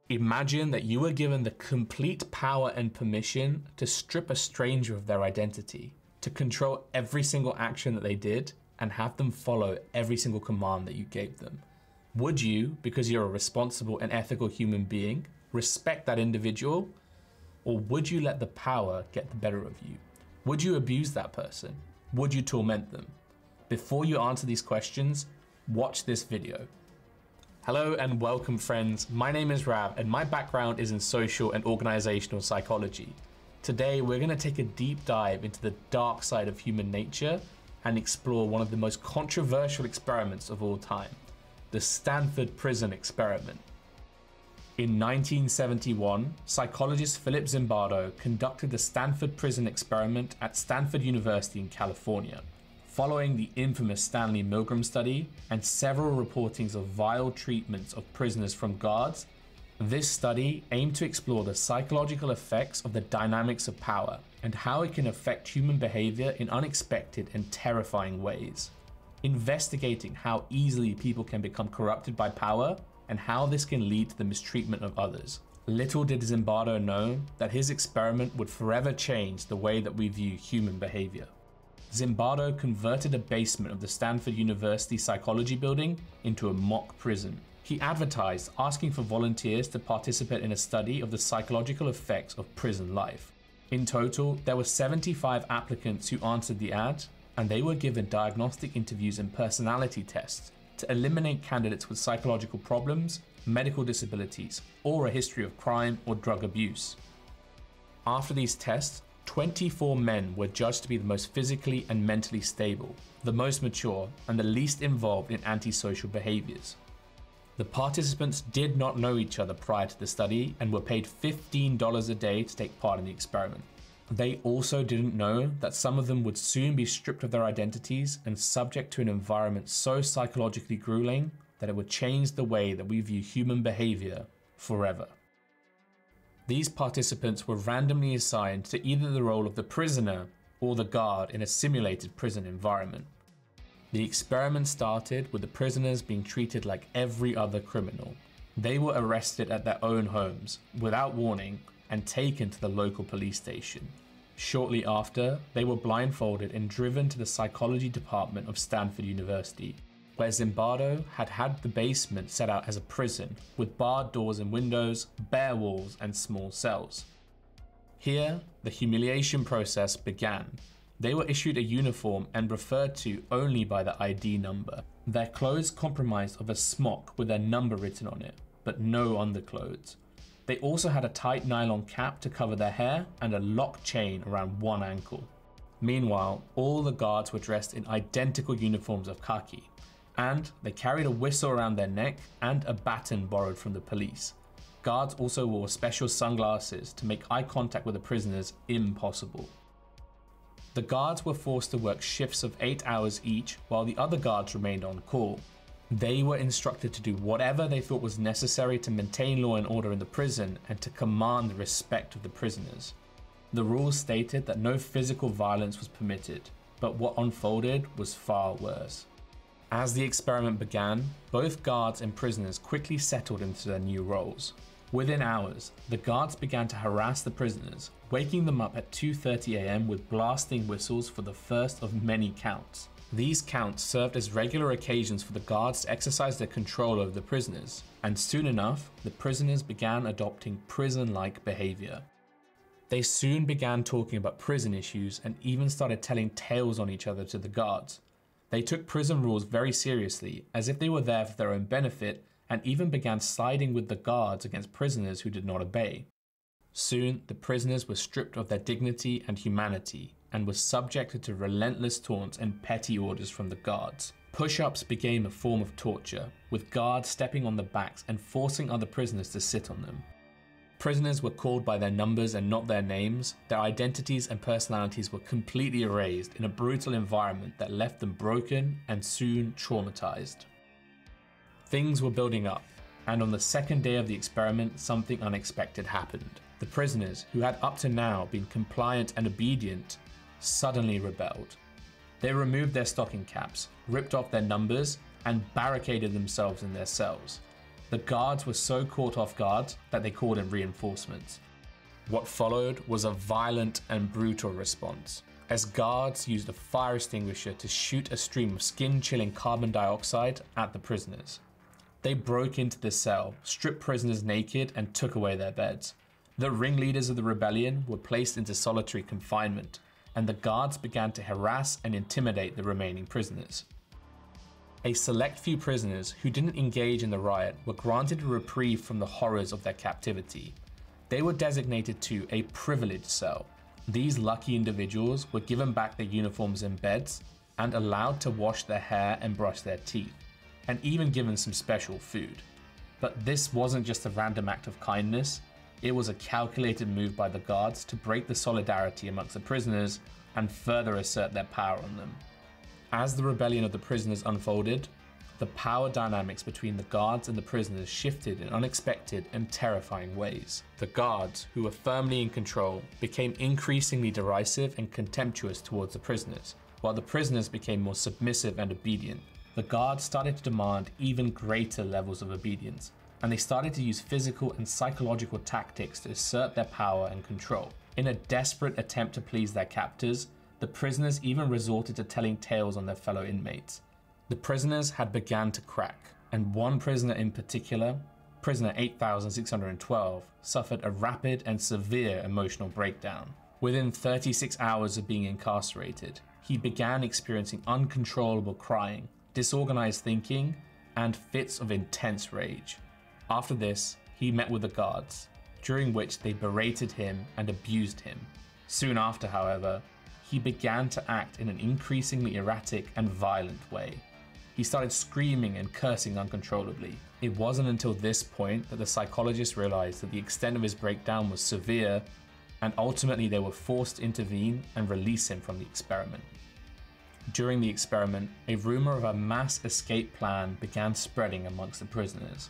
Imagine that you were given the complete power and permission to strip a stranger of their identity, to control every single action that they did, and have them follow every single command that you gave them. Would you, because you're a responsible and ethical human being, respect that individual? Or would you let the power get the better of you? Would you abuse that person? Would you torment them? Before you answer these questions, watch this video. Hello and welcome, friends. My name is Rav and my background is in social and organizational psychology. Today, we're going to take a deep dive into the dark side of human nature and explore one of the most controversial experiments of all time, the Stanford Prison Experiment. In 1971, psychologist Philip Zimbardo conducted the Stanford Prison Experiment at Stanford University in California. Following the infamous Stanley Milgram study and several reportings of vile treatments of prisoners from guards, this study aimed to explore the psychological effects of the dynamics of power and how it can affect human behavior in unexpected and terrifying ways. Investigating how easily people can become corrupted by power and how this can lead to the mistreatment of others. Little did Zimbardo know that his experiment would forever change the way that we view human behavior. Zimbardo converted a basement of the Stanford University Psychology building into a mock prison. He advertised asking for volunteers to participate in a study of the psychological effects of prison life. In total, there were 75 applicants who answered the ad, and they were given diagnostic interviews and personality tests to eliminate candidates with psychological problems, medical disabilities, or a history of crime or drug abuse. After these tests, 24 men were judged to be the most physically and mentally stable, the most mature, and the least involved in antisocial behaviors. The participants did not know each other prior to the study and were paid $15 a day to take part in the experiment. They also didn't know that some of them would soon be stripped of their identities and subject to an environment so psychologically grueling that it would change the way that we view human behavior forever. These participants were randomly assigned to either the role of the prisoner or the guard in a simulated prison environment. The experiment started with the prisoners being treated like every other criminal. They were arrested at their own homes, without warning, and taken to the local police station. Shortly after, they were blindfolded and driven to the psychology department of Stanford University, where Zimbardo had the basement set out as a prison, with barred doors and windows, bare walls, and small cells. Here, the humiliation process began. They were issued a uniform and referred to only by the ID number. Their clothes comprised of a smock with their number written on it, but no underclothes. They also had a tight nylon cap to cover their hair and a lock chain around one ankle. Meanwhile, all the guards were dressed in identical uniforms of khaki, and they carried a whistle around their neck and a baton borrowed from the police. Guards also wore special sunglasses to make eye contact with the prisoners impossible. The guards were forced to work shifts of 8 hours each while the other guards remained on call. They were instructed to do whatever they thought was necessary to maintain law and order in the prison and to command the respect of the prisoners. The rules stated that no physical violence was permitted, but what unfolded was far worse. As the experiment began, both guards and prisoners quickly settled into their new roles. Within hours, the guards began to harass the prisoners, waking them up at 2:30 a.m. with blasting whistles for the first of many counts. These counts served as regular occasions for the guards to exercise their control over the prisoners, and soon enough, the prisoners began adopting prison-like behavior. They soon began talking about prison issues and even started telling tales on each other to the guards. They took prison rules very seriously, as if they were there for their own benefit, and even began siding with the guards against prisoners who did not obey. Soon, the prisoners were stripped of their dignity and humanity, and were subjected to relentless taunts and petty orders from the guards. Push-ups became a form of torture, with guards stepping on the backs and forcing other prisoners to sit on them. Prisoners were called by their numbers and not their names. Their identities and personalities were completely erased in a brutal environment that left them broken and soon traumatized. Things were building up, and on the second day of the experiment, something unexpected happened. The prisoners, who had up to now been compliant and obedient, suddenly rebelled. They removed their stocking caps, ripped off their numbers, and barricaded themselves in their cells. The guards were so caught off guard that they called in reinforcements. What followed was a violent and brutal response, as guards used a fire extinguisher to shoot a stream of skin-chilling carbon dioxide at the prisoners. They broke into the cell, stripped prisoners naked, and took away their beds. The ringleaders of the rebellion were placed into solitary confinement, and the guards began to harass and intimidate the remaining prisoners. A select few prisoners who didn't engage in the riot were granted a reprieve from the horrors of their captivity. They were designated to a privileged cell. These lucky individuals were given back their uniforms and beds, and allowed to wash their hair and brush their teeth, and even given some special food. But this wasn't just a random act of kindness, it was a calculated move by the guards to break the solidarity amongst the prisoners and further assert their power on them. As the rebellion of the prisoners unfolded, the power dynamics between the guards and the prisoners shifted in unexpected and terrifying ways. The guards, who were firmly in control, became increasingly derisive and contemptuous towards the prisoners, while the prisoners became more submissive and obedient. The guards started to demand even greater levels of obedience, and they started to use physical and psychological tactics to assert their power and control. In a desperate attempt to please their captors, the prisoners even resorted to telling tales on their fellow inmates. The prisoners had begun to crack, and one prisoner in particular, prisoner 8612, suffered a rapid and severe emotional breakdown. Within 36 hours of being incarcerated, he began experiencing uncontrollable crying, disorganized thinking, and fits of intense rage. After this, he met with the guards, during which they berated him and abused him. Soon after, however, he began to act in an increasingly erratic and violent way. He started screaming and cursing uncontrollably. It wasn't until this point that the psychologists realized that the extent of his breakdown was severe, and ultimately they were forced to intervene and release him from the experiment. During the experiment, a rumor of a mass escape plan began spreading amongst the prisoners.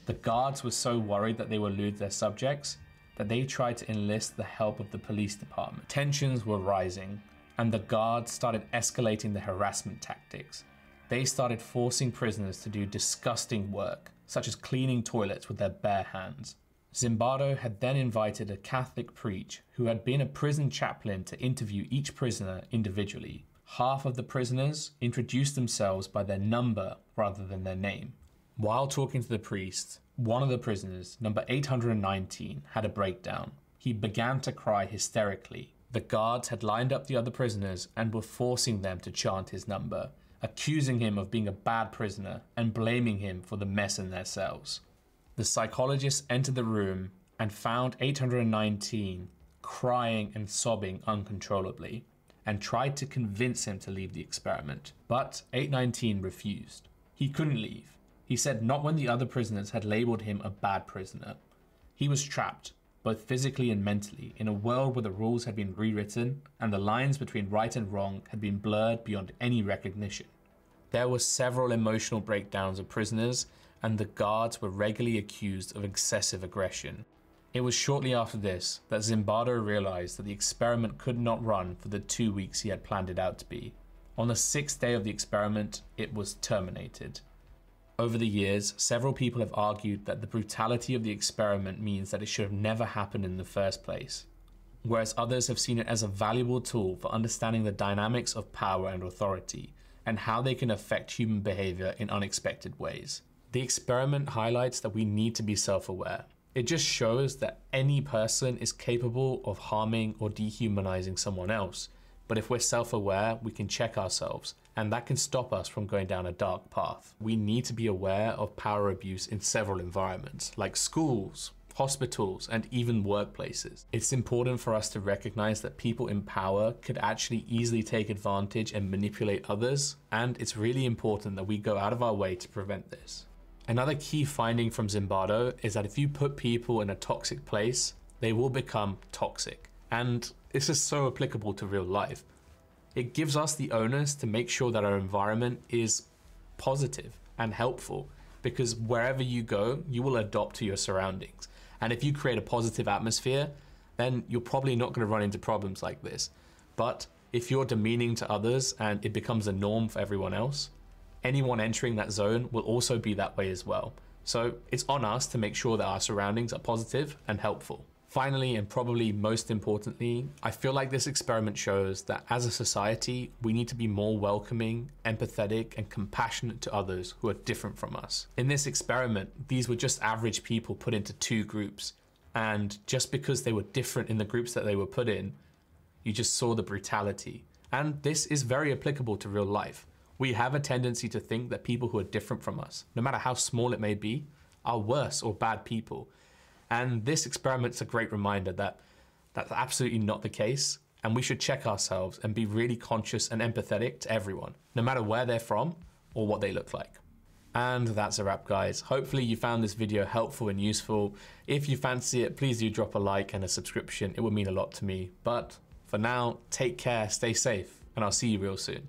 The guards were so worried that they would lose their subjects that they tried to enlist the help of the police department. Tensions were rising, and the guards started escalating the harassment tactics. They started forcing prisoners to do disgusting work, such as cleaning toilets with their bare hands. Zimbardo had then invited a Catholic priest who had been a prison chaplain to interview each prisoner individually. Half of the prisoners introduced themselves by their number rather than their name. While talking to the priest, one of the prisoners, number 819, had a breakdown. He began to cry hysterically. The guards had lined up the other prisoners and were forcing them to chant his number, accusing him of being a bad prisoner and blaming him for the mess in their cells. The psychologists entered the room and found 819 crying and sobbing uncontrollably, and tried to convince him to leave the experiment. But 819 refused. He couldn't leave. He said not when the other prisoners had labeled him a bad prisoner. He was trapped, both physically and mentally, in a world where the rules had been rewritten and the lines between right and wrong had been blurred beyond any recognition. There were several emotional breakdowns of prisoners, and the guards were regularly accused of excessive aggression. It was shortly after this that Zimbardo realized that the experiment could not run for the 2 weeks he had planned it out to be. On the 6th day of the experiment, it was terminated. Over the years, several people have argued that the brutality of the experiment means that it should have never happened in the first place, whereas others have seen it as a valuable tool for understanding the dynamics of power and authority, and how they can affect human behavior in unexpected ways. The experiment highlights that we need to be self-aware. It just shows that any person is capable of harming or dehumanizing someone else, but if we're self-aware, we can check ourselves, and that can stop us from going down a dark path. We need to be aware of power abuse in several environments, like schools, hospitals, and even workplaces. It's important for us to recognize that people in power could actually easily take advantage and manipulate others, and it's really important that we go out of our way to prevent this. Another key finding from Zimbardo is that if you put people in a toxic place, they will become toxic. And this is so applicable to real life. It gives us the onus to make sure that our environment is positive and helpful, because wherever you go, you will adopt to your surroundings. And if you create a positive atmosphere, then you're probably not going to run into problems like this. But if you're demeaning to others and it becomes a norm for everyone else, anyone entering that zone will also be that way as well. So it's on us to make sure that our surroundings are positive and helpful. Finally, and probably most importantly, I feel like this experiment shows that as a society, we need to be more welcoming, empathetic, and compassionate to others who are different from us. In this experiment, these were just average people put into two groups. And just because they were different in the groups that they were put in, you just saw the brutality. And this is very applicable to real life. We have a tendency to think that people who are different from us, no matter how small it may be, are worse or bad people. And this experiment's a great reminder that that's absolutely not the case. And we should check ourselves and be really conscious and empathetic to everyone, no matter where they're from or what they look like. And that's a wrap, guys. Hopefully you found this video helpful and useful. If you fancy it, please do drop a like and a subscription. It would mean a lot to me. But for now, take care, stay safe, and I'll see you real soon.